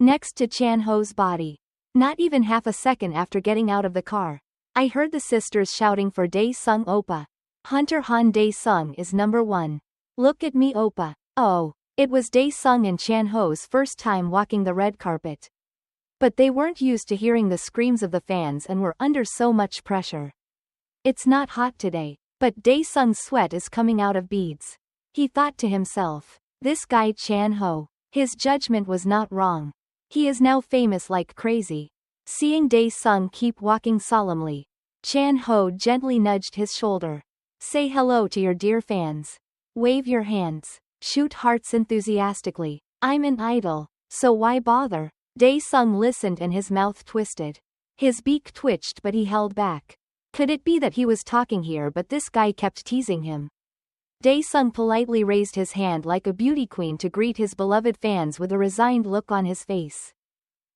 next to Chan Ho's body. Not even half a second after getting out of the car, I heard the sisters shouting for Dae-sung Oppa. Hunter Han Dae-sung is number one. Look at me Oppa. Oh, it was Dae-sung and Chan Ho's first time walking the red carpet. But they weren't used to hearing the screams of the fans and were under so much pressure. It's not hot today, but Dae-sung's sweat is coming out of beads. He thought to himself, this guy Chan Ho, his judgment was not wrong. He is now famous like crazy. Seeing Dae-sung keep walking solemnly, Chan Ho gently nudged his shoulder. Say hello to your dear fans. Wave your hands. Shoot hearts enthusiastically. I'm an idol, so why bother? Dae-sung listened and his mouth twisted. His beak twitched but he held back. Could it be that he was talking here but this guy kept teasing him? Dae-sung politely raised his hand like a beauty queen to greet his beloved fans with a resigned look on his face.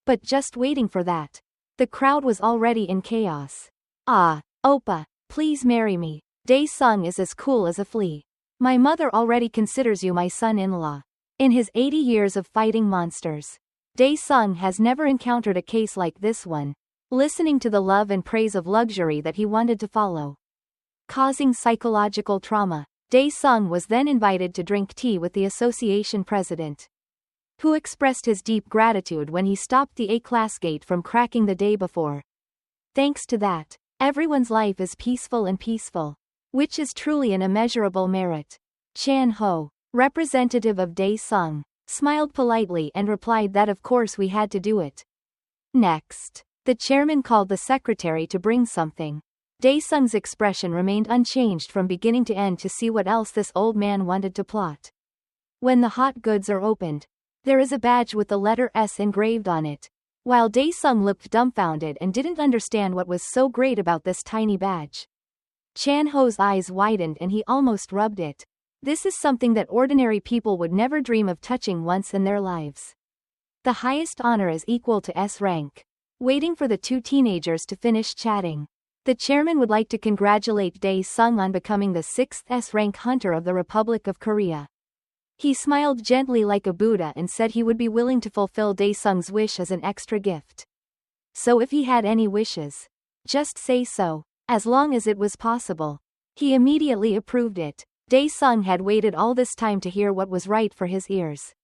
But just waiting for that. The crowd was already in chaos. Ah, Oppa, please marry me. Dae-sung is as cool as a flea. My mother already considers you my son-in-law. In his 80 years of fighting monsters, Dae-sung has never encountered a case like this one, listening to the love and praise of luxury that he wanted to follow, causing psychological trauma. Dae-sung was then invited to drink tea with the association president, who expressed his deep gratitude when he stopped the A-class gate from cracking the day before. Thanks to that, everyone's life is peaceful, which is truly an immeasurable merit. Chan Ho, representative of Dae-sung, smiled politely and replied that of course we had to do it. Next, the chairman called the secretary to bring something. Dae-sung's expression remained unchanged from beginning to end to see what else this old man wanted to plot. When the hot goods are opened, there is a badge with the letter S engraved on it. While Dae-sung looked dumbfounded and didn't understand what was so great about this tiny badge, Chan Ho's eyes widened and he almost rubbed it. This is something that ordinary people would never dream of touching once in their lives. The highest honor is equal to S rank. Waiting for the two teenagers to finish chatting, the chairman would like to congratulate Dae-sung on becoming the 6th S-rank hunter of the Republic of Korea. He smiled gently like a Buddha and said he would be willing to fulfill Dae-sung's wish as an extra gift. So if he had any wishes, just say so, as long as it was possible. He immediately approved it. Dae-sung had waited all this time to hear what was right for his ears.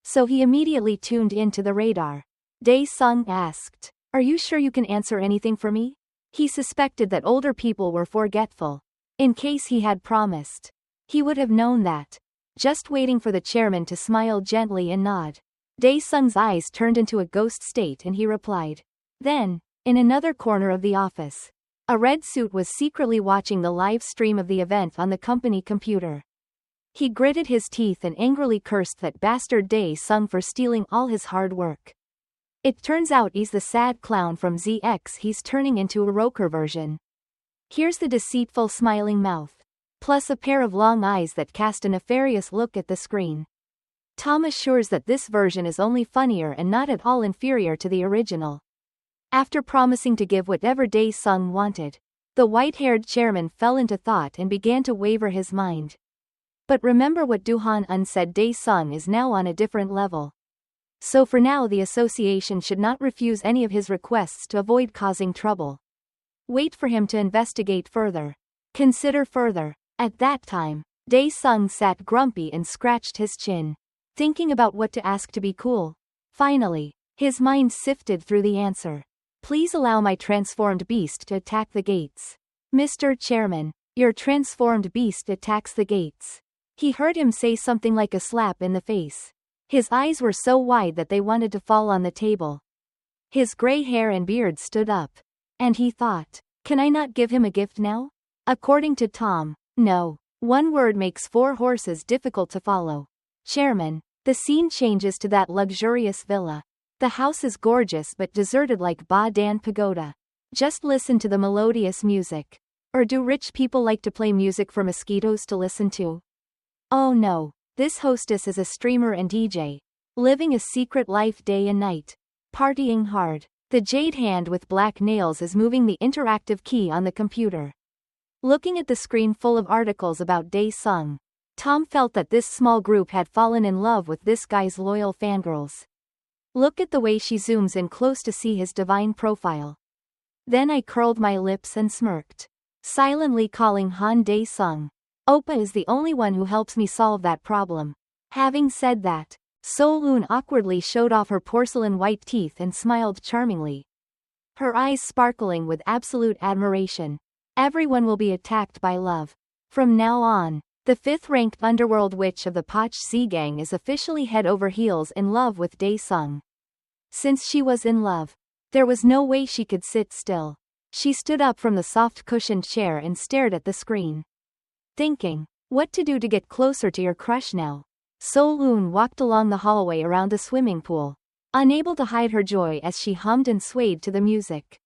So he immediately tuned into the radar. Dae-sung asked, "Are you sure you can answer anything for me?" He suspected that older people were forgetful. In case he had promised, he would have known that. Just waiting for the chairman to smile gently and nod. Dae-sung's eyes turned into a ghost state and he replied. Then, in another corner of the office, a red suit was secretly watching the live stream of the event on the company computer. He gritted his teeth and angrily cursed that bastard Dae-sung for stealing all his hard work. It turns out he's the sad clown from ZX. He's turning into a roker version. Here's the deceitful smiling mouth, plus a pair of long eyes that cast a nefarious look at the screen. Tom assures that this version is only funnier and not at all inferior to the original. After promising to give whatever Dae-sung wanted, the white-haired chairman fell into thought and began to waver his mind. But remember what Do-han said, Dae-sung is now on a different level. So for now the association should not refuse any of his requests to avoid causing trouble. Wait for him to investigate further. Consider further. At that time, Dae-sung sat grumpy and scratched his chin, thinking about what to ask to be cool. Finally, his mind sifted through the answer. Please allow my transformed beast to attack the gates. Mr. Chairman, your transformed beast attacks the gates. He heard him say something like a slap in the face. His eyes were so wide that they wanted to fall on the table. His gray hair and beard stood up. And he thought, can I not give him a gift now? According to Tom, no. One word makes four horses difficult to follow. Chairman, the scene changes to that luxurious villa. The house is gorgeous but deserted like Ba Dan Pagoda. Just listen to the melodious music. Or do rich people like to play music for mosquitoes to listen to? Oh no. This hostess is a streamer and DJ, living a secret life day and night, partying hard. The jade hand with black nails is moving the interactive key on the computer. Looking at the screen full of articles about Dae-sung, Tom felt that this small group had fallen in love with this guy's loyal fangirls. Look at the way she zooms in close to see his divine profile. Then I curled my lips and smirked, silently calling Han Dae-sung. Oppa is the only one who helps me solve that problem. Having said that, Sol-eun awkwardly showed off her porcelain white teeth and smiled charmingly, her eyes sparkling with absolute admiration. Everyone will be attacked by love. From now on, the 5th-ranked underworld witch of the Poch Sea Gang is officially head over heels in love with Dae-sung. Since she was in love, there was no way she could sit still. She stood up from the soft cushioned chair and stared at the screen, thinking, what to do to get closer to your crush now. Sol-eun walked along the hallway around the swimming pool, unable to hide her joy as she hummed and swayed to the music.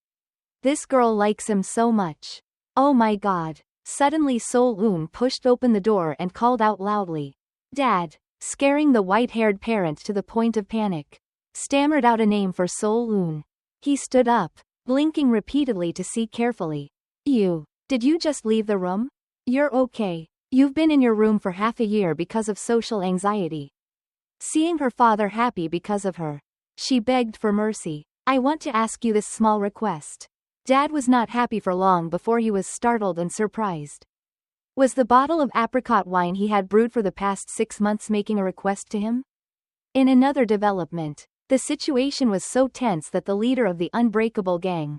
This girl likes him so much. Oh my god. Suddenly Sol-eun pushed open the door and called out loudly, Dad, scaring the white-haired parent to the point of panic. Stammered out a name for Sol-eun. He stood up, blinking repeatedly to see carefully. Did you just leave the room? You're okay. You've been in your room for half a year because of social anxiety. Seeing her father happy because of her, she begged for mercy. I want to ask you this small request. Dad was not happy for long before he was startled and surprised. Was the bottle of apricot wine he had brewed for the past 6 months making a request to him? In another development, the situation was so tense that the leader of the Unbreakable Gang,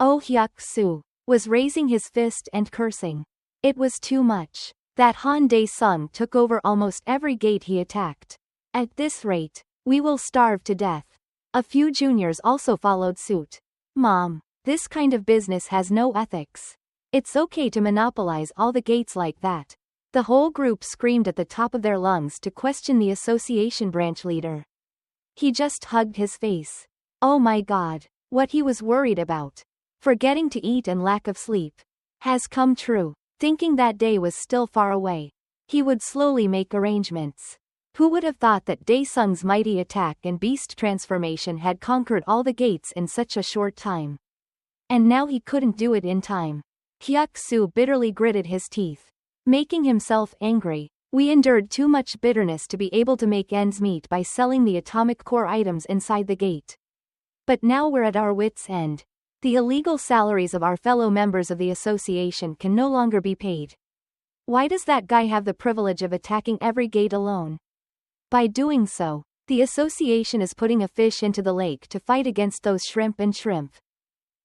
Oh Hyuk-soo, was raising his fist and cursing. It was too much. That Han Dae-sung took over almost every gate he attacked. At this rate, we will starve to death. A few juniors also followed suit. Mom, this kind of business has no ethics. It's okay to monopolize all the gates like that. The whole group screamed at the top of their lungs to question the association branch leader. He just hugged his face. Oh my god, what he was worried about, forgetting to eat and lack of sleep, has come true. Thinking that day was still far away, he would slowly make arrangements. Who would have thought that Dae-sung's mighty attack and beast transformation had conquered all the gates in such a short time? And now he couldn't do it in time. Hyuk-soo bitterly gritted his teeth, making himself angry. We endured too much bitterness to be able to make ends meet by selling the atomic core items inside the gate. But now we're at our wits' end. The illegal salaries of our fellow members of the association can no longer be paid. Why does that guy have the privilege of attacking every gate alone? By doing so, the association is putting a fish into the lake to fight against those shrimp.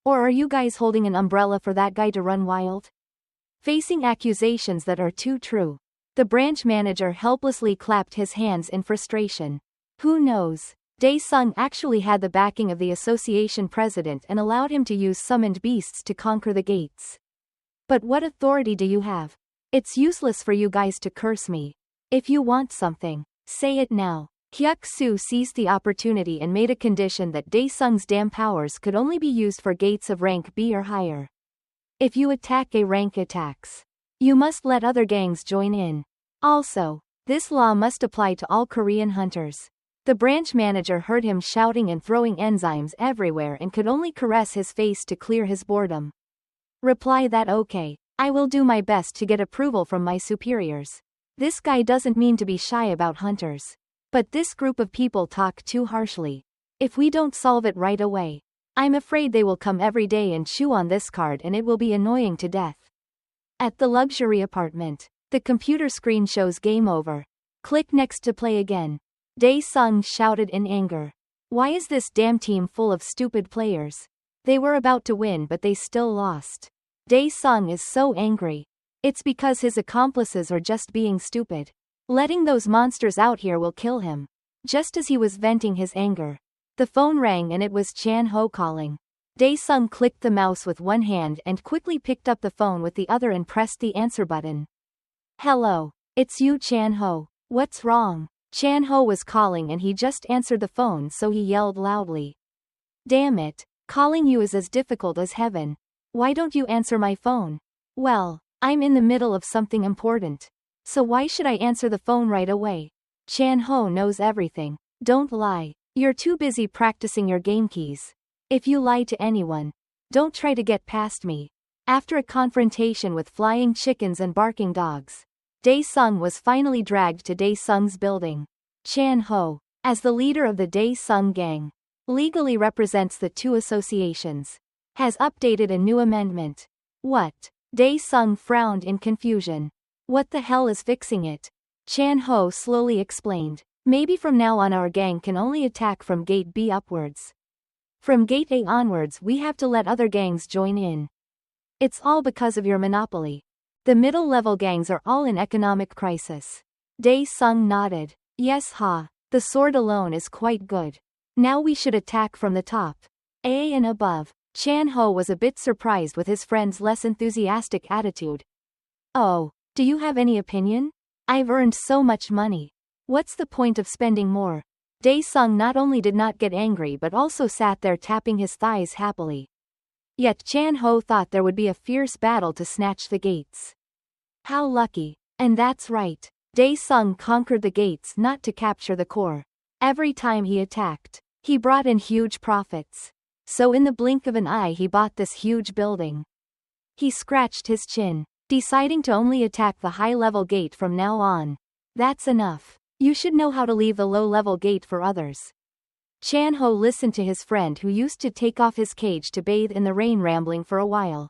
Or are you guys holding an umbrella for that guy to run wild? Facing accusations that are too true, the branch manager helplessly clapped his hands in frustration. Who knows? Dae-sung actually had the backing of the association president and allowed him to use summoned beasts to conquer the gates. But what authority do you have? It's useless for you guys to curse me. If you want something, say it now. Hyuk-soo seized the opportunity and made a condition that Dae-sung's damn powers could only be used for gates of rank B or higher. If you attack A rank attacks, you must let other gangs join in. Also, this law must apply to all Korean hunters. The branch manager heard him shouting and throwing enzymes everywhere and could only caress his face to clear his boredom. Reply that okay. I will do my best to get approval from my superiors. This guy doesn't mean to be shy about hunters. But this group of people talk too harshly. If we don't solve it right away, I'm afraid they will come every day and chew on this card and it will be annoying to death. At the luxury apartment, the computer screen shows game over. Click next to play again. Dae-sung shouted in anger. Why is this damn team full of stupid players? They were about to win but they still lost. Dae-sung is so angry. It's because his accomplices are just being stupid. Letting those monsters out here will kill him. Just as he was venting his anger, the phone rang and it was Chan-ho calling. Dae-sung clicked the mouse with one hand and quickly picked up the phone with the other and pressed the answer button. Hello, it's you Chan-ho. What's wrong? Chan-ho was calling and he just answered the phone so he yelled loudly. Damn it, calling you is as difficult as heaven. Why don't you answer my phone? Well, I'm in the middle of something important. So why should I answer the phone right away? Chan-ho knows everything. Don't lie. You're too busy practicing your game keys. If you lie to anyone, don't try to get past me. After a confrontation with flying chickens and barking dogs, Dae-sung was finally dragged to Dae-sung's building. Chan-ho, as the leader of the Dae-sung gang, legally represents the two associations, has updated a new amendment. What? Dae-sung frowned in confusion. What the hell is fixing it? Chan-ho slowly explained. Maybe from now on our gang can only attack from Gate B upwards. From Gate A onwards we have to let other gangs join in. It's all because of your monopoly. The middle-level gangs are all in economic crisis. Dae-sung nodded. Yes the sword alone is quite good. Now we should attack from the top. A and above. Chan-ho was a bit surprised with his friend's less enthusiastic attitude. Oh, do you have any opinion? I've earned so much money. What's the point of spending more? Dae-sung not only did not get angry but also sat there tapping his thighs happily. Yet Chan-ho thought there would be a fierce battle to snatch the gates. How lucky. And that's right. Dae-sung conquered the gates not to capture the core. Every time he attacked, he brought in huge profits. So in the blink of an eye he bought this huge building. He scratched his chin, deciding to only attack the high-level gate from now on. That's enough. You should know how to leave the low-level gate for others. Chan-ho listened to his friend who used to take off his cage to bathe in the rain rambling for a while.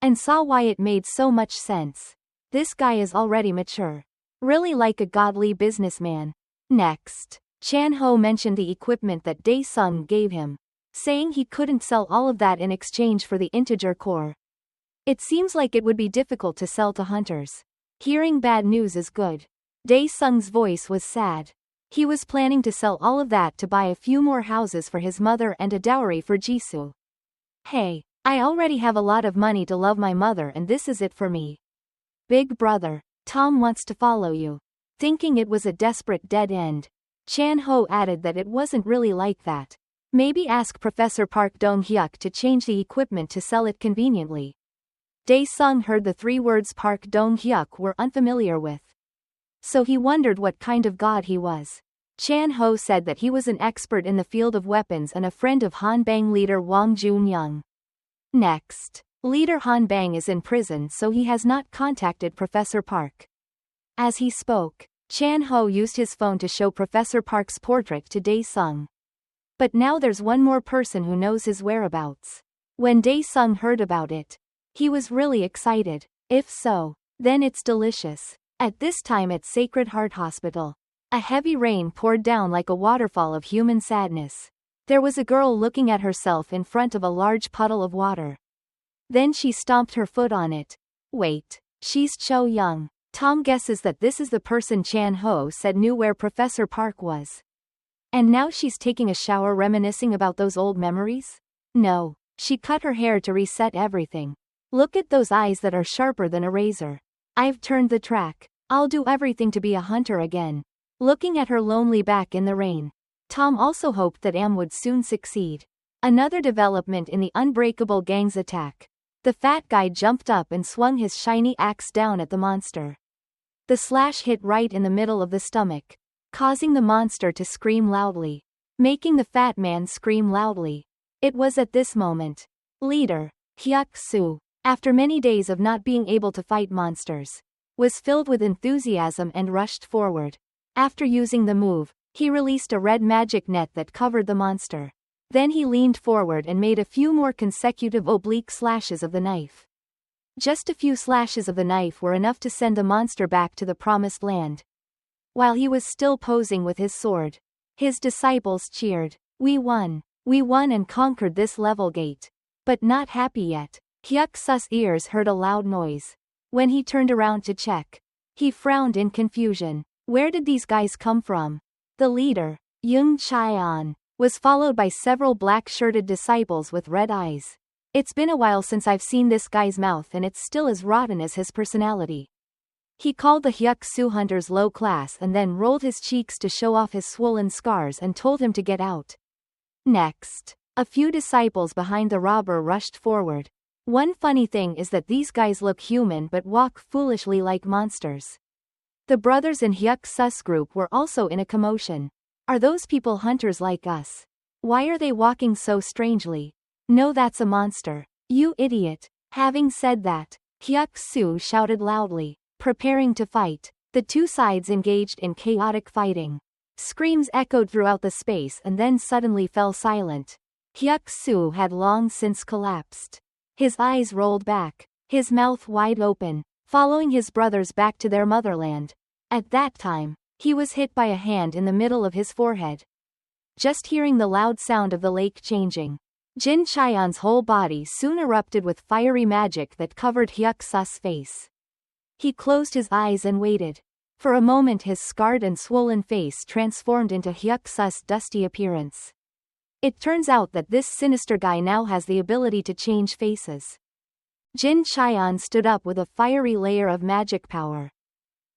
And saw why it made so much sense. This guy is already mature. Really like a godly businessman. Next, Chan-ho mentioned the equipment that Dae-sung gave him, saying he couldn't sell all of that in exchange for the integer core. It seems like it would be difficult to sell to hunters. Hearing bad news is good. Dae-sung's voice was sad. He was planning to sell all of that to buy a few more houses for his mother and a dowry for Jisoo. Hey, I already have a lot of money to love my mother and this is it for me. Big brother, Tom wants to follow you. Thinking it was a desperate dead end, Chan-ho added that it wasn't really like that. Maybe ask Professor Park Dong-hyuk to change the equipment to sell it conveniently. Dae-sung heard the three words Park Dong-hyuk were unfamiliar with. So he wondered what kind of god he was. Chan-ho said that he was an expert in the field of weapons and a friend of Hanbang leader Wang Junyoung. Next, leader Hanbang is in prison so he has not contacted Professor Park. As he spoke, Chan-ho used his phone to show Professor Park's portrait to Dae-sung. But now there's one more person who knows his whereabouts. When Dae-sung heard about it, he was really excited. If so, then it's delicious. At this time at Sacred Heart Hospital, a heavy rain poured down like a waterfall of human sadness. There was a girl looking at herself in front of a large puddle of water. Then she stomped her foot on it. Wait, she's Cho Young. Tom guesses that this is the person Chan-ho said knew where Professor Park was. And now she's taking a shower reminiscing about those old memories? No, she cut her hair to reset everything. Look at those eyes that are sharper than a razor. I've turned the track. I'll do everything to be a hunter again. Looking at her lonely back in the rain, Tom also hoped that Am would soon succeed. Another development in the Unbreakable Gang's attack. The fat guy jumped up and swung his shiny axe down at the monster. The slash hit right in the middle of the stomach, causing the monster to scream loudly, making the fat man scream loudly. It was at this moment, leader, Hyuk-soo, after many days of not being able to fight monsters, was filled with enthusiasm and rushed forward. After using the move, he released a red magic net that covered the monster. Then he leaned forward and made a few more consecutive oblique slashes of the knife. Just a few slashes of the knife were enough to send the monster back to the promised land. While he was still posing with his sword, his disciples cheered. We won and conquered this level gate. But not happy yet. Hyuk-soo's ears heard a loud noise. When he turned around to check, he frowned in confusion. Where did these guys come from? The leader, Young Chaeon, was followed by several black-shirted disciples with red eyes. It's been a while since I've seen this guy's mouth and it's still as rotten as his personality. He called the Hyuk-soo hunters low class and then rolled his cheeks to show off his swollen scars and told him to get out. Next, a few disciples behind the robber rushed forward. One funny thing is that these guys look human but walk foolishly like monsters. The brothers in Hyuk-soo's group were also in a commotion. Are those people hunters like us? Why are they walking so strangely? No, that's a monster. You idiot. Having said that, Hyuk-soo shouted loudly, preparing to fight. The two sides engaged in chaotic fighting. Screams echoed throughout the space and then suddenly fell silent. Hyuk-soo had long since collapsed. His eyes rolled back, his mouth wide open, following his brothers back to their motherland. At that time, he was hit by a hand in the middle of his forehead. Just hearing the loud sound of the lake changing, Jin Cheon's whole body soon erupted with fiery magic that covered Hyuk-soo's face. He closed his eyes and waited. For a moment his scarred and swollen face transformed into Hyuk-soo's dusty appearance. It turns out that this sinister guy now has the ability to change faces. Jin Cheon stood up with a fiery layer of magic power.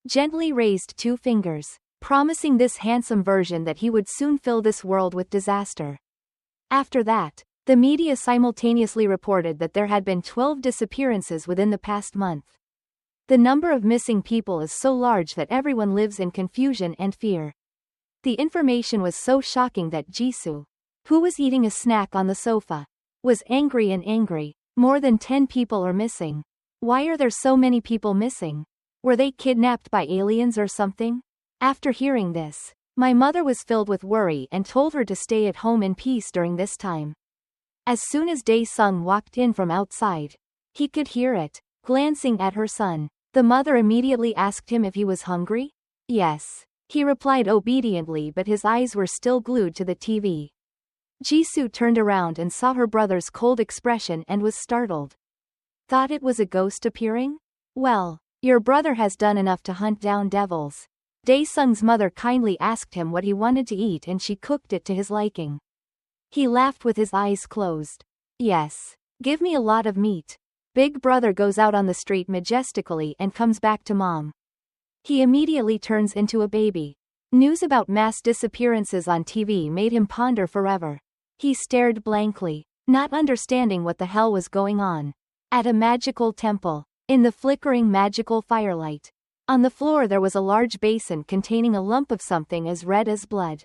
Gently raised 2 fingers, promising this handsome version that he would soon fill this world with disaster. After that, the media simultaneously reported that there had been 12 disappearances within the past month. The number of missing people is so large that everyone lives in confusion and fear. The information was so shocking that Jisoo, who was eating a snack on the sofa, was angry and angry. More than 10 people are missing. Why are there so many people missing? Were they kidnapped by aliens or something? After hearing this, my mother was filled with worry and told her to stay at home in peace during this time. As soon as Dae-sung walked in from outside, he could hear it. Glancing at her son, the mother immediately asked him if he was hungry. Yes. He replied obediently, but his eyes were still glued to the TV. Jisoo turned around and saw her brother's cold expression and was startled. Thought it was a ghost appearing? Well, your brother has done enough to hunt down devils. Dae-sung's mother kindly asked him what he wanted to eat and she cooked it to his liking. He laughed with his eyes closed. Yes. Give me a lot of meat. Big brother goes out on the street majestically and comes back to mom. He immediately turns into a baby. News about mass disappearances on TV made him ponder forever. He stared blankly, not understanding what the hell was going on. At a magical temple, in the flickering magical firelight, on the floor there was a large basin containing a lump of something as red as blood.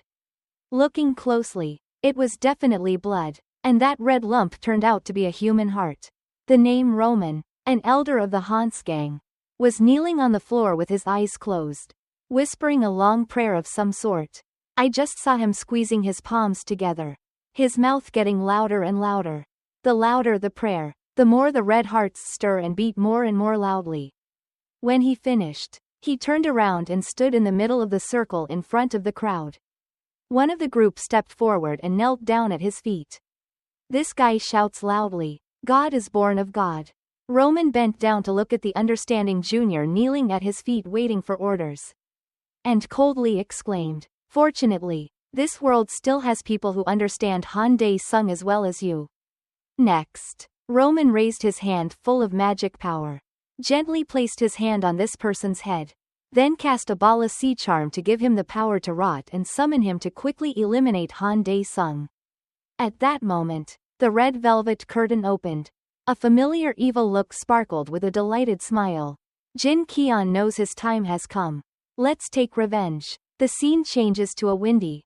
Looking closely, it was definitely blood, and that red lump turned out to be a human heart. The name Roman, an elder of the Hans gang, was kneeling on the floor with his eyes closed, whispering a long prayer of some sort. I just saw him squeezing his palms together, his mouth getting louder and louder. The louder the prayer, the more the red hearts stir and beat more and more loudly. When he finished, he turned around and stood in the middle of the circle in front of the crowd. One of the group stepped forward and knelt down at his feet. This guy shouts loudly, God is born of God. Roman bent down to look at the understanding junior kneeling at his feet waiting for orders. And coldly exclaimed, fortunately, this world still has people who understand Han Dae-sung as well as you. Next, Roman raised his hand full of magic power, gently placed his hand on this person's head, then cast a bala sea charm to give him the power to rot and summon him to quickly eliminate Han Dae-sung. At that moment, the red velvet curtain opened. A familiar evil look sparkled with a delighted smile. Jin Cheon knows his time has come. Let's take revenge. The scene changes to a windy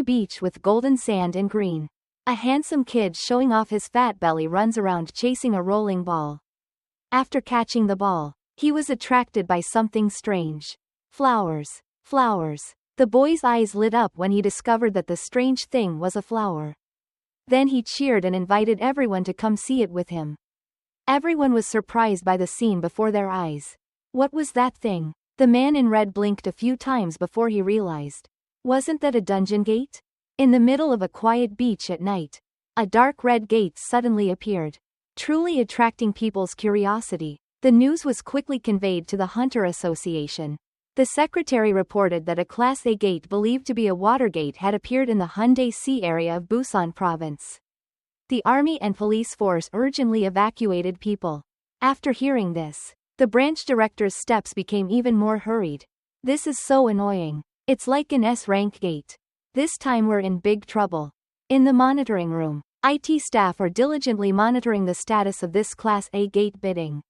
beach with golden sand and green. A handsome kid showing off his fat belly runs around chasing a rolling ball. After catching the ball, he was attracted by something strange. Flowers. Flowers. The boy's eyes lit up when he discovered that the strange thing was a flower. Then he cheered and invited everyone to come see it with him. Everyone was surprised by the scene before their eyes. What was that thing? The man in red blinked a few times before he realized. Wasn't that a dungeon gate? In the middle of a quiet beach at night, a dark red gate suddenly appeared, truly attracting people's curiosity. The news was quickly conveyed to the Hunter Association. The secretary reported that a Class A gate believed to be a water gate had appeared in the Hyundai Sea area of Busan province. The army and police force urgently evacuated people. After hearing this, the branch director's steps became even more hurried. This is so annoying. It's like an S-rank gate. This time we're in big trouble. In the monitoring room, IT staff are diligently monitoring the status of this Class A gate bidding.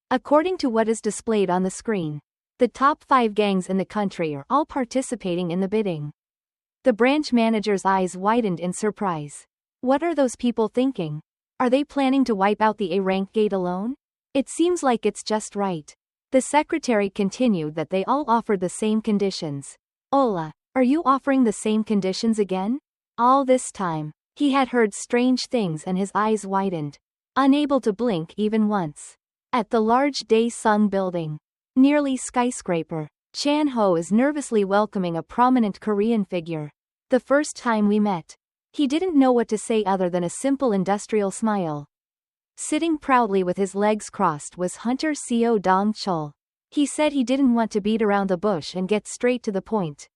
According to what is displayed on the screen, the top 5 gangs in the country are all participating in the bidding. The branch manager's eyes widened in surprise. What are those people thinking? Are they planning to wipe out the A-rank gate alone? It seems like it's just right. The secretary continued that they all offered the same conditions. Hola, Are you offering the same conditions again? All this time, he had heard strange things and his eyes widened, unable to blink even once. At the large Daesung building, nearly skyscraper, Chan Ho is nervously welcoming a prominent Korean figure. The first time we met, he didn't know what to say other than a simple industrial smile. Sitting proudly with his legs crossed was Hunter Seo Dong-chul. He said he didn't want to beat around the bush and get straight to the point.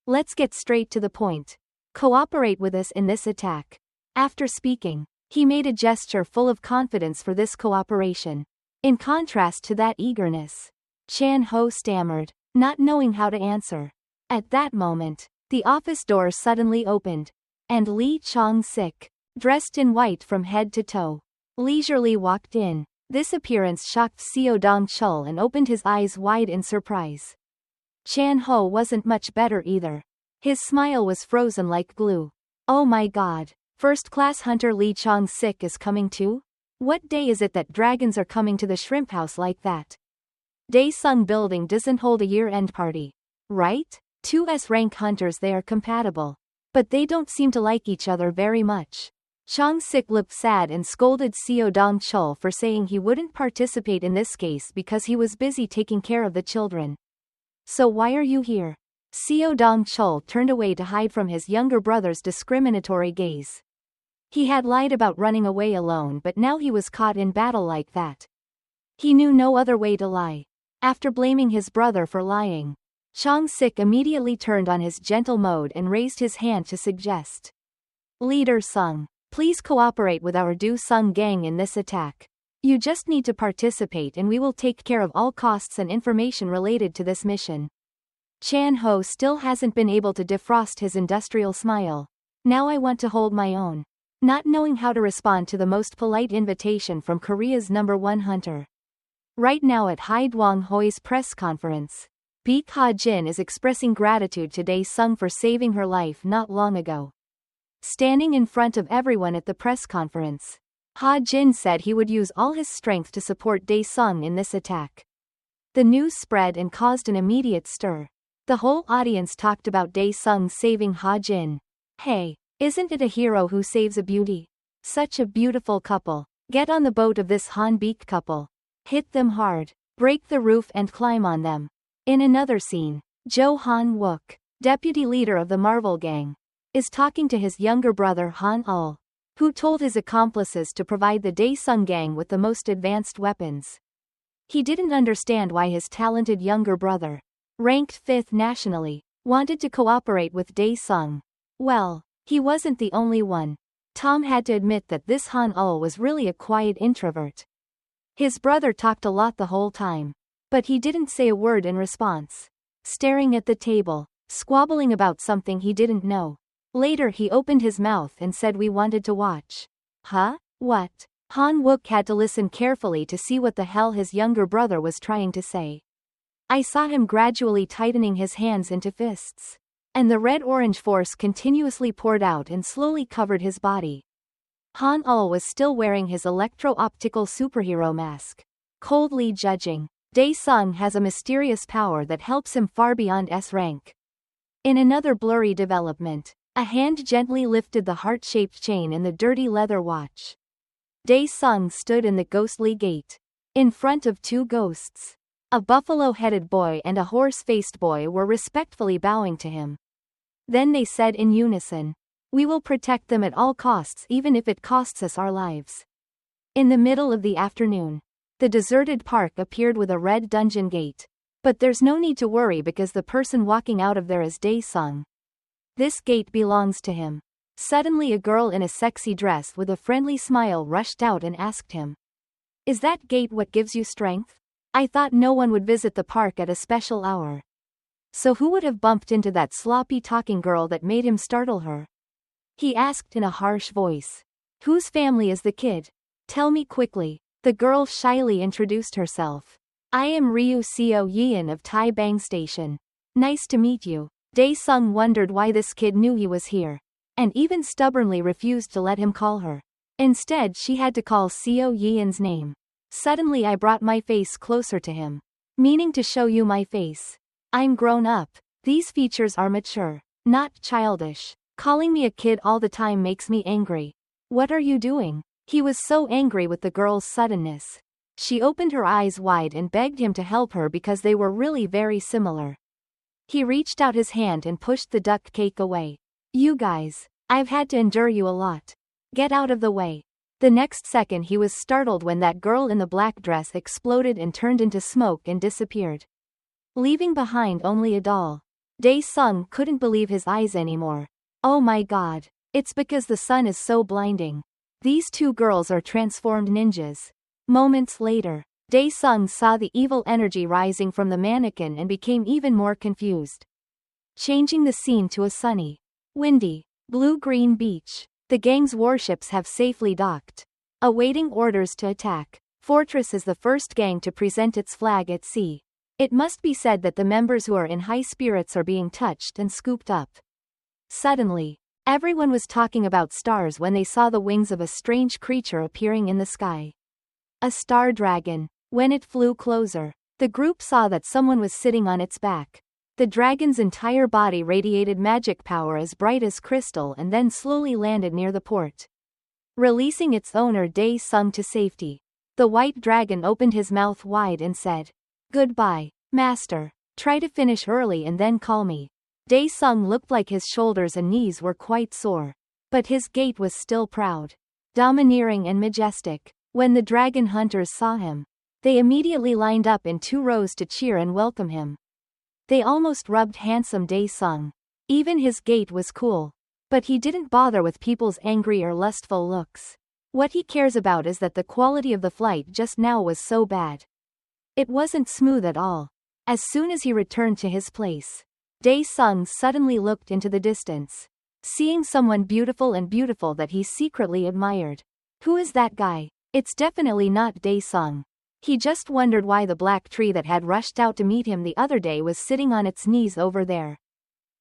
Let's get straight to the point. Cooperate with us in this attack. After speaking, he made a gesture full of confidence for this cooperation. In contrast to that eagerness, Chan Ho stammered, not knowing how to answer. At that moment, the office door suddenly opened, and Lee Chong-sik, dressed in white from head to toe, leisurely walked in. This appearance shocked Seo Dong-chul and opened his eyes wide in surprise. Chan Ho wasn't much better either. His smile was frozen like glue. Oh my god, first-class hunter Lee Chong-sik is coming too? What day is it that dragons are coming to the shrimp house like that? Daesung building doesn't hold a year-end party, right? Two S-rank hunters, they are compatible. But they don't seem to like each other very much. Chong-sik looked sad and scolded Seo Dong-chul for saying he wouldn't participate in this case because he was busy taking care of the children. So why are you here? Seo Dong-chul turned away to hide from his younger brother's discriminatory gaze. He had lied about running away alone, but now he was caught in battle like that. He knew no other way to lie. After blaming his brother for lying, Chong-sik immediately turned on his gentle mode and raised his hand to suggest. Leader Sung, please cooperate with our Do-sung gang in this attack. You just need to participate and we will take care of all costs and information related to this mission. Chan Ho still hasn't been able to defrost his industrial smile. Now I want to hold my own. Not knowing how to respond to the most polite invitation from Korea's #1 hunter. Right now at Hae-dwang Hoi's press conference, Baek Ha-jin is expressing gratitude to Dae-sung for saving her life not long ago. Standing in front of everyone at the press conference, Ha-jin said he would use all his strength to support Dae-sung in this attack. The news spread and caused an immediate stir. The whole audience talked about Dae-sung saving Ha-jin. Hey, isn't it a hero who saves a beauty? Such a beautiful couple. Get on the boat of this Han-beek couple. Hit them hard. Break the roof and climb on them. In another scene, Jo Han-wook, deputy leader of the Marvel gang, is talking to his younger brother Han-ul, who told his accomplices to provide the Dae-sung gang with the most advanced weapons. He didn't understand why his talented younger brother, ranked 5th nationally, wanted to cooperate with Dae-sung. Well, he wasn't the only one. Tom had to admit that this Han-ul was really a quiet introvert. His brother talked a lot the whole time, but he didn't say a word in response. Staring at the table, squabbling about something he didn't know. Later he opened his mouth and said we wanted to watch. Huh? What? Han-wook had to listen carefully to see what the hell his younger brother was trying to say. I saw him gradually tightening his hands into fists. And the red-orange force continuously poured out and slowly covered his body. Han-ul was still wearing his electro-optical superhero mask. Coldly judging, Dae-sung has a mysterious power that helps him far beyond S rank. In another blurry development, a hand gently lifted the heart-shaped chain in the dirty leather watch. Dae-sung stood in the ghostly gate, in front of two ghosts. A buffalo-headed boy and a horse-faced boy were respectfully bowing to him. Then they said in unison, "We will protect them at all costs even if it costs us our lives." In the middle of the afternoon, the deserted park appeared with a red dungeon gate. But there's no need to worry because the person walking out of there is Dae-sung. This gate belongs to him. Suddenly a girl in a sexy dress with a friendly smile rushed out and asked him, "Is that gate what gives you strength? I thought no one would visit the park at a special hour." So who would have bumped into that sloppy talking girl that made him startle her? He asked in a harsh voice. "Whose family is the kid? Tell me quickly." The girl shyly introduced herself. "I am Ryu Seo Yeon of Tai Bang Station. Nice to meet you." Dae-sung wondered why this kid knew he was here, and even stubbornly refused to let him call her. Instead she had to call Seo Yeon's name. Suddenly I brought my face closer to him, meaning to show you my face. I'm grown up. These features are mature, not childish. Calling me a kid all the time makes me angry. What are you doing? He was so angry with the girl's suddenness. She opened her eyes wide and begged him to help her because they were really very similar. He reached out his hand and pushed the duck cake away. You guys, I've had to endure you a lot. Get out of the way. The next second he was startled when that girl in the black dress exploded and turned into smoke and disappeared, leaving behind only a doll. Dae-sung couldn't believe his eyes anymore. Oh my god. It's because the sun is so blinding. These two girls are transformed ninjas. Moments later, Dae-sung saw the evil energy rising from the mannequin and became even more confused. Changing the scene to a sunny, windy, blue-green beach. The gang's warships have safely docked, awaiting orders to attack. Fortress is the first gang to present its flag at sea. It must be said that the members who are in high spirits are being touched and scooped up. Suddenly, everyone was talking about stars when they saw the wings of a strange creature appearing in the sky. A star dragon. When it flew closer, the group saw that someone was sitting on its back. The dragon's entire body radiated magic power as bright as crystal and then slowly landed near the port, releasing its owner Dae-sung to safety. The white dragon opened his mouth wide and said, "Goodbye, master. Try to finish early and then call me." Dae-sung looked like his shoulders and knees were quite sore, but his gait was still proud, domineering and majestic. When the dragon hunters saw him, they immediately lined up in 2 rows to cheer and welcome him. They almost rubbed handsome Dae-sung. Even his gait was cool. But he didn't bother with people's angry or lustful looks. What he cares about is that the quality of the flight just now was so bad. It wasn't smooth at all. As soon as he returned to his place, Dae-sung suddenly looked into the distance, seeing someone beautiful that he secretly admired. Who is that guy? It's definitely not Dae-sung. He just wondered why the black tree that had rushed out to meet him the other day was sitting on its knees over there.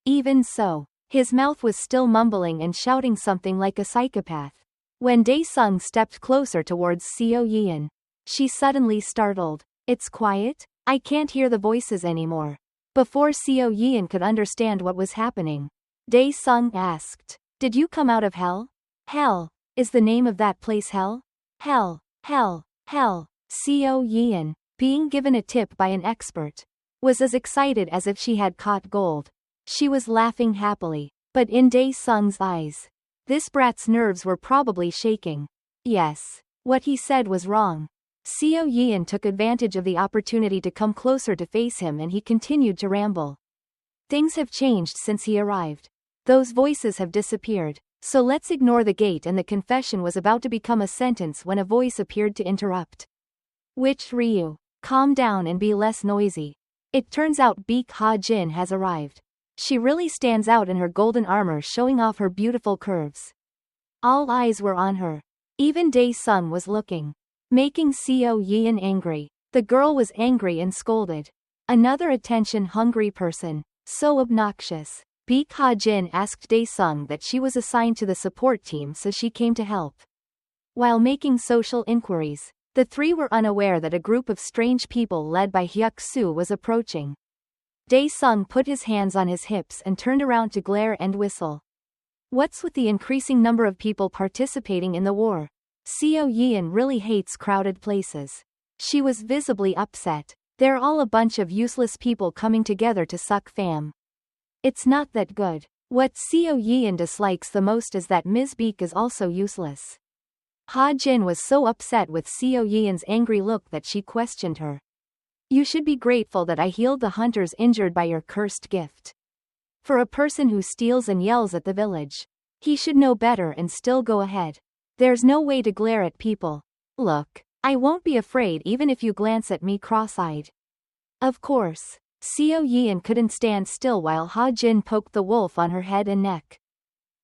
Even so, his mouth was still mumbling and shouting something like a psychopath. When Dae-sung stepped closer towards Seo Yeon, she suddenly startled. It's quiet? I can't hear the voices anymore. Before Seo Yeon could understand what was happening, Dae-sung asked, "Did you come out of hell?" "Hell? Is the name of that place hell?" "Hell, hell, hell." Seo Yeon, being given a tip by an expert, was as excited as if she had caught gold. She was laughing happily, but in Dae-sung's eyes, this brat's nerves were probably shaking. Yes, what he said was wrong. Seo Yeon took advantage of the opportunity to come closer to face him and he continued to ramble. Things have changed since he arrived. Those voices have disappeared, so let's ignore the gate. And the confession was about to become a sentence when a voice appeared to interrupt. Witch Ryu, calm down and be less noisy. It turns out Baek Ha-jin has arrived. She really stands out in her golden armor, showing off her beautiful curves. All eyes were on her. Even Dae-sung was looking, making Seo Yeon angry. The girl was angry and scolded. Another attention-hungry person, so obnoxious. Baek Ha-jin asked Dae-sung that she was assigned to the support team, so she came to help. While making social inquiries, the three were unaware that a group of strange people led by Hyuk-soo was approaching. Dae-sung put his hands on his hips and turned around to glare and whistle. What's with the increasing number of people participating in the war? Seo Yeon really hates crowded places. She was visibly upset. They're all a bunch of useless people coming together to suck fam. It's not that good. What Seo Yeon dislikes the most is that Ms. Baek is also useless. Ha-jin was so upset with Seo Yeon's angry look that she questioned her. You should be grateful that I healed the hunters injured by your cursed gift. For a person who steals and yells at the village, he should know better and still go ahead. There's no way to glare at people. Look, I won't be afraid even if you glance at me cross-eyed. Of course, Seo Yeon couldn't stand still while Ha-jin poked the wolf on her head and neck.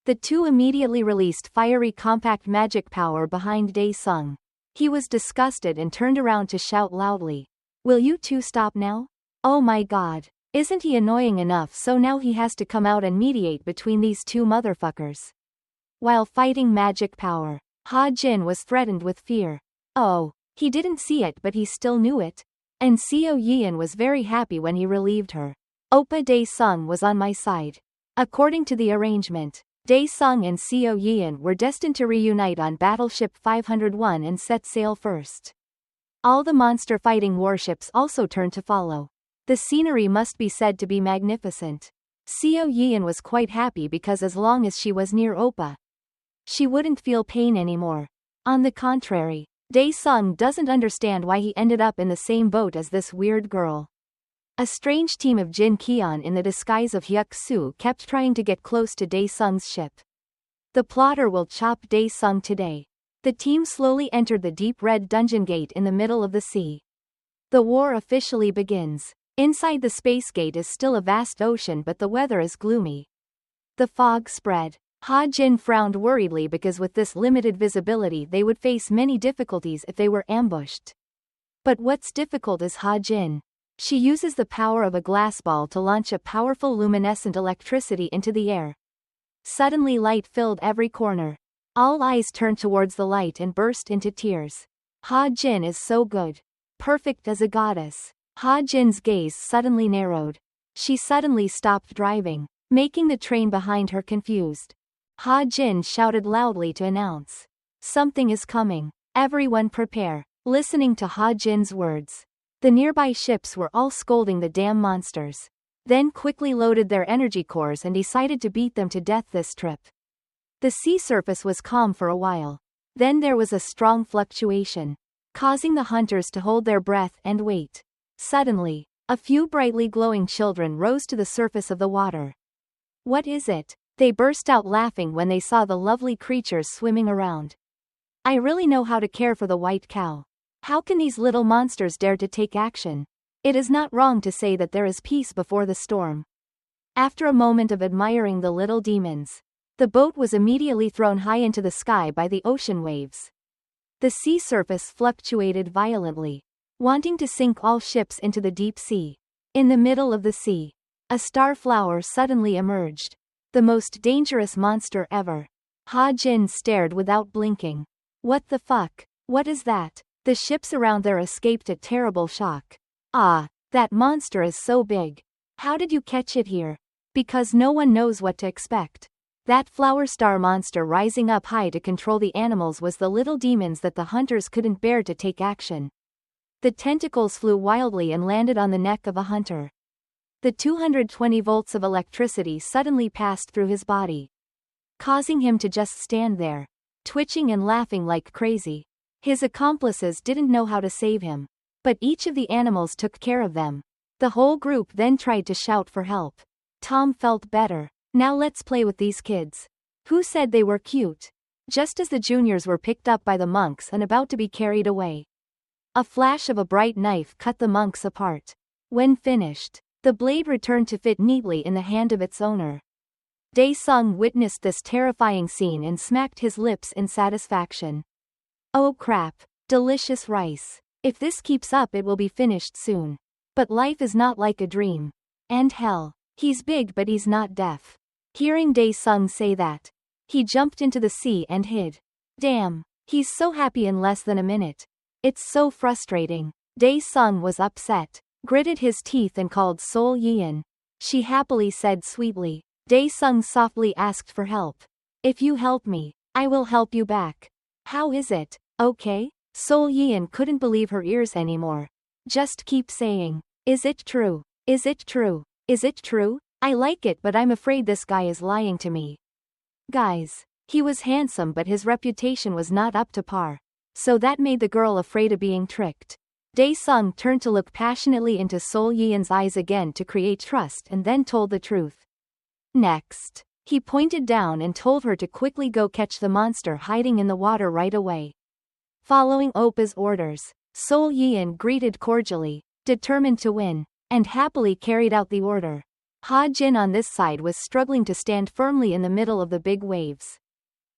The two immediately released fiery compact magic power behind Dae-sung. He was disgusted and turned around to shout loudly. Will you two stop now? Oh my god. Isn't he annoying enough, so now he has to come out and mediate between these two motherfuckers. While fighting magic power, Ha-jin was threatened with fear. Oh, he didn't see it but he still knew it. And Seo Yeon was very happy when he relieved her. Oppa Dae-sung was on my side. According to the arrangement, Dae-sung and Seo Yeon were destined to reunite on Battleship 501 and set sail first. All the monster-fighting warships also turned to follow. The scenery must be said to be magnificent. Seo Yeon was quite happy because as long as she was near Oppa, she wouldn't feel pain anymore. On the contrary, Dae-sung doesn't understand why he ended up in the same boat as this weird girl. A strange team of Jin Keon in the disguise of Hyuk-soo kept trying to get close to Dae-sung's ship. The plotter will chop Dae-sung today. The team slowly entered the deep red dungeon gate in the middle of the sea. The war officially begins. Inside the space gate is still a vast ocean, but the weather is gloomy. The fog spread. Ha-jin frowned worriedly because with this limited visibility they would face many difficulties if they were ambushed. But what's difficult is Ha-jin. She uses the power of a glass ball to launch a powerful luminescent electricity into the air. Suddenly light filled every corner. All eyes turned towards the light and burst into tears. Ha-jin is so good. Perfect as a goddess. Ha-jin's gaze suddenly narrowed. She suddenly stopped driving, making the train behind her confused. Ha-jin shouted loudly to announce, "Something is coming. Everyone prepare." Listening to Ha-jin's words, the nearby ships were all scolding the damn monsters. Then quickly loaded their energy cores and decided to beat them to death this trip. The sea surface was calm for a while. Then there was a strong fluctuation, causing the hunters to hold their breath and wait. Suddenly, a few brightly glowing children rose to the surface of the water. "What is it?" They burst out laughing when they saw the lovely creatures swimming around. "I really know how to care for the white cow. How can these little monsters dare to take action? It is not wrong to say that there is peace before the storm." After a moment of admiring the little demons, the boat was immediately thrown high into the sky by the ocean waves. The sea surface fluctuated violently, wanting to sink all ships into the deep sea. In the middle of the sea, a star flower suddenly emerged. The most dangerous monster ever. Ha-jin stared without blinking. What the fuck? What is that? The ships around there escaped a terrible shock. Ah, that monster is so big. How did you catch it here? Because no one knows what to expect. That flower star monster rising up high to control the animals was the little demons that the hunters couldn't bear to take action. The tentacles flew wildly and landed on the neck of a hunter. The 220 volts of electricity suddenly passed through his body, causing him to just stand there, twitching and laughing like crazy. His accomplices didn't know how to save him, but each of the animals took care of them. The whole group then tried to shout for help. Tom felt better. Now let's play with these kids. Who said they were cute? Just as the juniors were picked up by the monks and about to be carried away, a flash of a bright knife cut the monks apart. When finished, the blade returned to fit neatly in the hand of its owner. Dae-sung witnessed this terrifying scene and smacked his lips in satisfaction. Oh crap, delicious rice. If this keeps up it will be finished soon. But life is not like a dream. And hell, he's big but he's not deaf. Hearing Dae-sung say that, he jumped into the sea and hid. Damn, he's so happy in less than a minute. It's so frustrating. Dae-sung was upset, gritted his teeth and called Sol Yeon. She happily said sweetly. Dae-sung softly asked for help. If you help me, I will help you back. How is it? Okay? Sol Yeon couldn't believe her ears anymore. Just keep saying, is it true? Is it true? Is it true? I like it but I'm afraid this guy is lying to me. Guys, he was handsome but his reputation was not up to par. So that made the girl afraid of being tricked. Dae-sung turned to look passionately into Sol Yeon's eyes again to create trust and then told the truth. Next, he pointed down and told her to quickly go catch the monster hiding in the water right away. Following Oppa's orders, Sol Yeon greeted cordially, determined to win, and happily carried out the order. Ha-jin on this side was struggling to stand firmly in the middle of the big waves,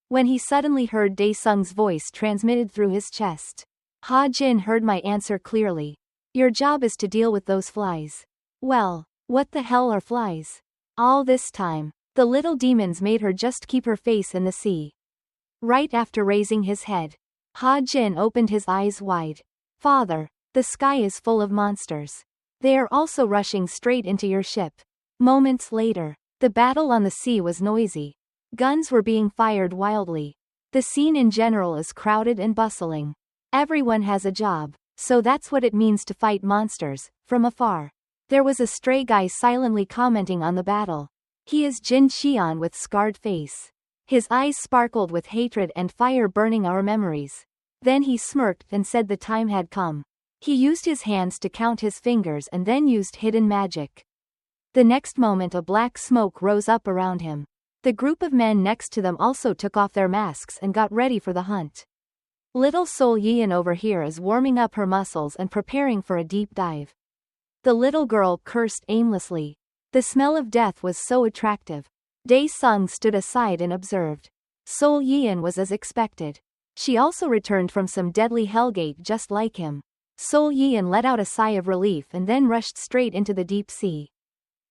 when he suddenly heard Dae-sung's voice transmitted through his chest. Ha-jin heard my answer clearly. Your job is to deal with those flies. Well, what the hell are flies? All this time, the little demons made her just keep her face in the sea. Right after raising his head, Ha-jin opened his eyes wide. Father, the sky is full of monsters. They are also rushing straight into your ship. Moments later, the battle on the sea was noisy. Guns were being fired wildly. The scene in general is crowded and bustling. Everyone has a job, so that's what it means to fight monsters, from afar. There was a stray guy silently commenting on the battle. He is Jin Xian with scarred face. His eyes sparkled with hatred and fire burning our memories. Then he smirked and said the time had come. He used his hands to count his fingers and then used hidden magic. The next moment a black smoke rose up around him. The group of men next to them also took off their masks and got ready for the hunt. Little Sol Yian over here is warming up her muscles and preparing for a deep dive. The little girl cursed aimlessly. The smell of death was so attractive. Dae Sung stood aside and observed. Sol Yian was as expected. She also returned from some deadly hellgate just like him. Sol Yian let out a sigh of relief and then rushed straight into the deep sea.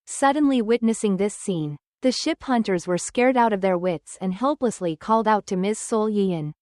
Suddenly witnessing this scene, the ship hunters were scared out of their wits and helplessly called out to Ms. Sol Yian.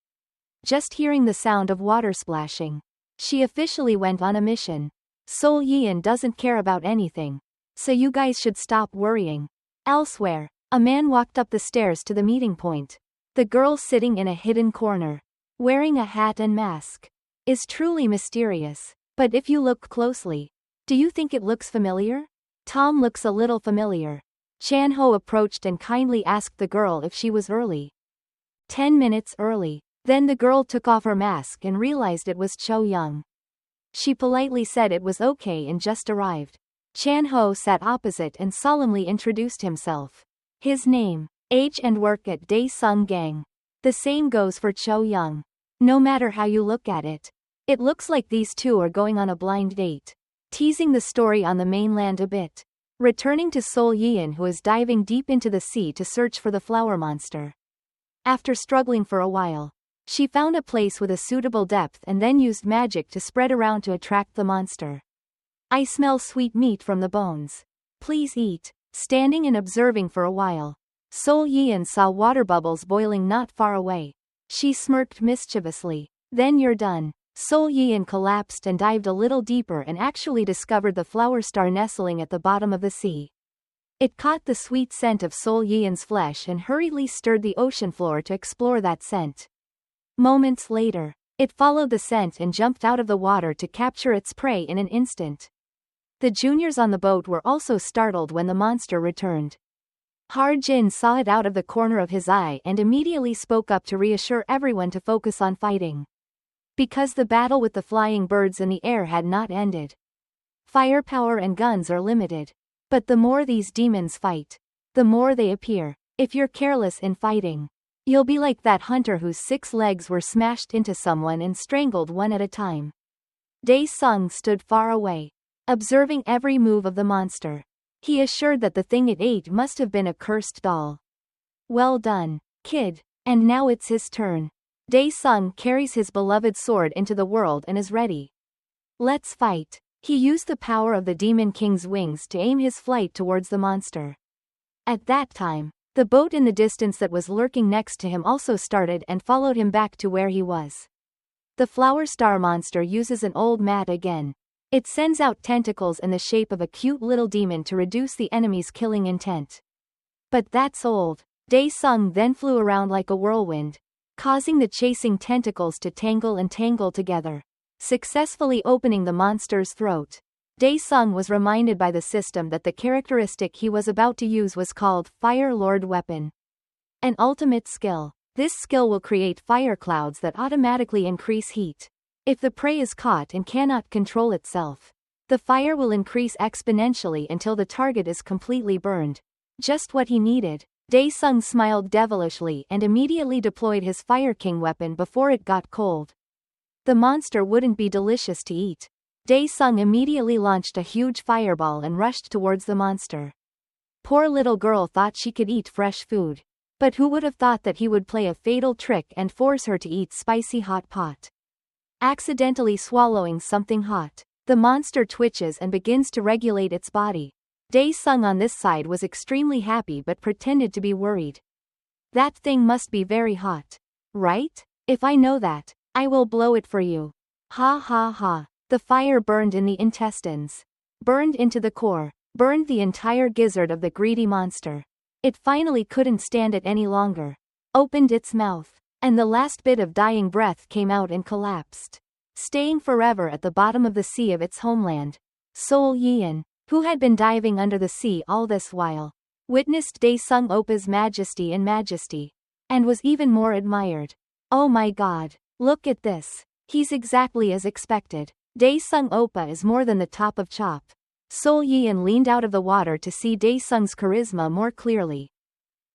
Just hearing the sound of water splashing, she officially went on a mission. Sol Yian doesn't care about anything. So you guys should stop worrying. Elsewhere, a man walked up the stairs to the meeting point. The girl sitting in a hidden corner, wearing a hat and mask, is truly mysterious. But if you look closely, do you think it looks familiar? Tom looks a little familiar. Chan Ho approached and kindly asked the girl if she was early. 10 minutes early. Then the girl took off her mask and realized it was Cho Young. She politely said it was okay and just arrived. Chan Ho sat opposite and solemnly introduced himself. His name, age and work at Dae Sung Gang. The same goes for Cho Young. No matter how you look at it, it looks like these two are going on a blind date. Teasing the story on the mainland a bit. Returning to Sol Yian, who is diving deep into the sea to search for the flower monster. After struggling for a while, she found a place with a suitable depth and then used magic to spread around to attract the monster. I smell sweet meat from the bones. Please eat. Standing and observing for a while, Sol Yian saw water bubbles boiling not far away. She smirked mischievously. Then you're done. Sol Yian collapsed and dived a little deeper and actually discovered the flower star nestling at the bottom of the sea. It caught the sweet scent of Sol Yian's flesh and hurriedly stirred the ocean floor to explore that scent. Moments later, it followed the scent and jumped out of the water to capture its prey in an instant. The juniors on the boat were also startled when the monster returned. Jin saw it out of the corner of his eye and immediately spoke up to reassure everyone to focus on fighting. Because the battle with the flying birds in the air had not ended. Firepower and guns are limited. But the more these demons fight, the more they appear. If you're careless in fighting, you'll be like that hunter whose 6 legs were smashed into someone and strangled one at a time. Dae Sung stood far away, observing every move of the monster. He assured that the thing it ate must have been a cursed doll. Well done, kid. And now it's his turn. Dae Sung carries his beloved sword into the world and is ready. Let's fight. He used the power of the Demon King's wings to aim his flight towards the monster. At that time, the boat in the distance that was lurking next to him also started and followed him back to where he was. The flower star monster uses an old mat again. It sends out tentacles in the shape of a cute little demon to reduce the enemy's killing intent. But that's old. Dae Sung then flew around like a whirlwind, causing the chasing tentacles to tangle and tangle together, successfully opening the monster's throat. Dae Sung was reminded by the system that the characteristic he was about to use was called Fire Lord Weapon. An ultimate skill. This skill will create fire clouds that automatically increase heat. If the prey is caught and cannot control itself, the fire will increase exponentially until the target is completely burned. Just what he needed. Dae Sung smiled devilishly and immediately deployed his Fire King weapon before it got cold. The monster wouldn't be delicious to eat. Dae Sung immediately launched a huge fireball and rushed towards the monster. Poor little girl thought she could eat fresh food. But who would have thought that he would play a fatal trick and force her to eat spicy hot pot? Accidentally swallowing something hot, the monster twitches and begins to regulate its body. Dae Sung on this side was extremely happy but pretended to be worried. That thing must be very hot. Right? If I know that, I will blow it for you. Ha ha ha. The fire burned in the intestines. Burned into the core. Burned the entire gizzard of the greedy monster. It finally couldn't stand it any longer. Opened its mouth. And the last bit of dying breath came out and collapsed. Staying forever at the bottom of the sea of its homeland. Sol Yeon, who had been diving under the sea all this while, witnessed Daesung Oppa's majesty and was even more admired. Oh my god, look at this. He's exactly as expected. Daesung Oppa is more than the top of chop. Sol Yeon leaned out of the water to see Daesung's charisma more clearly.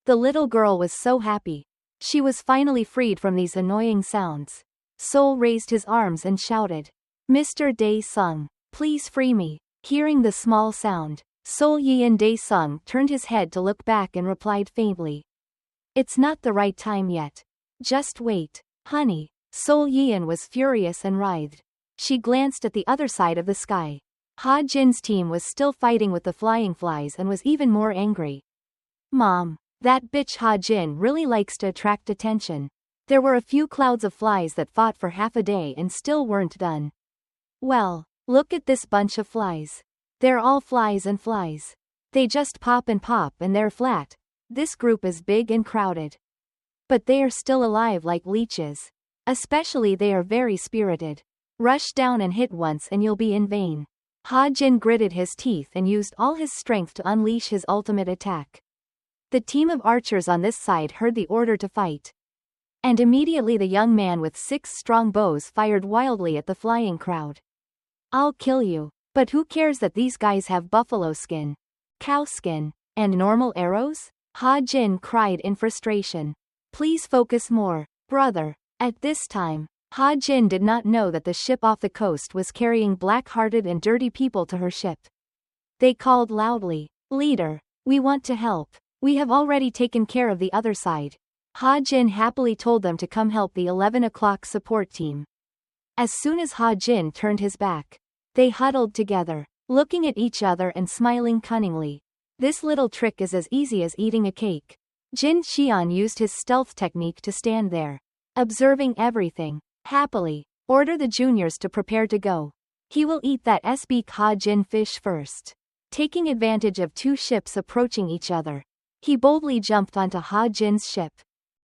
The little girl was so happy. She was finally freed from these annoying sounds. Sol raised his arms and shouted, "Mr. Daesung, please free me." Hearing the small sound, Sol Yeon Daesung turned his head to look back and replied faintly, "It's not the right time yet. Just wait, honey." Sol Yeon was furious and writhed. She glanced at the other side of the sky. Ha Jin's team was still fighting with the flying flies and was even more angry. "Mom, that bitch Ha Jin really likes to attract attention." There were a few clouds of flies that fought for half a day and still weren't done. "Well, look at this bunch of flies. They're all flies and flies. They just pop and they're flat. This group is big and crowded. But they are still alive like leeches. Especially they are very spirited. Rush down and hit once and you'll be in vain." Ha Jin gritted his teeth and used all his strength to unleash his ultimate attack. The team of archers on this side heard the order to fight. And immediately the young man with 6 strong bows fired wildly at the flying crowd. "I'll kill you. But who cares that these guys have buffalo skin, cow skin, and normal arrows?" Ha Jin cried in frustration. "Please focus more, brother." At this time, Ha Jin did not know that the ship off the coast was carrying black-hearted and dirty people to her ship. They called loudly, "Leader, we want to help. We have already taken care of the other side." Ha Jin happily told them to come help the 11 o'clock support team. As soon as Ha Jin turned his back, they huddled together, looking at each other and smiling cunningly. This little trick is as easy as eating a cake. Jin Xian used his stealth technique to stand there, observing everything. Happily, order the juniors to prepare to go. He will eat that SB Ha Jin fish first. Taking advantage of 2 ships approaching each other, he boldly jumped onto Ha Jin's ship.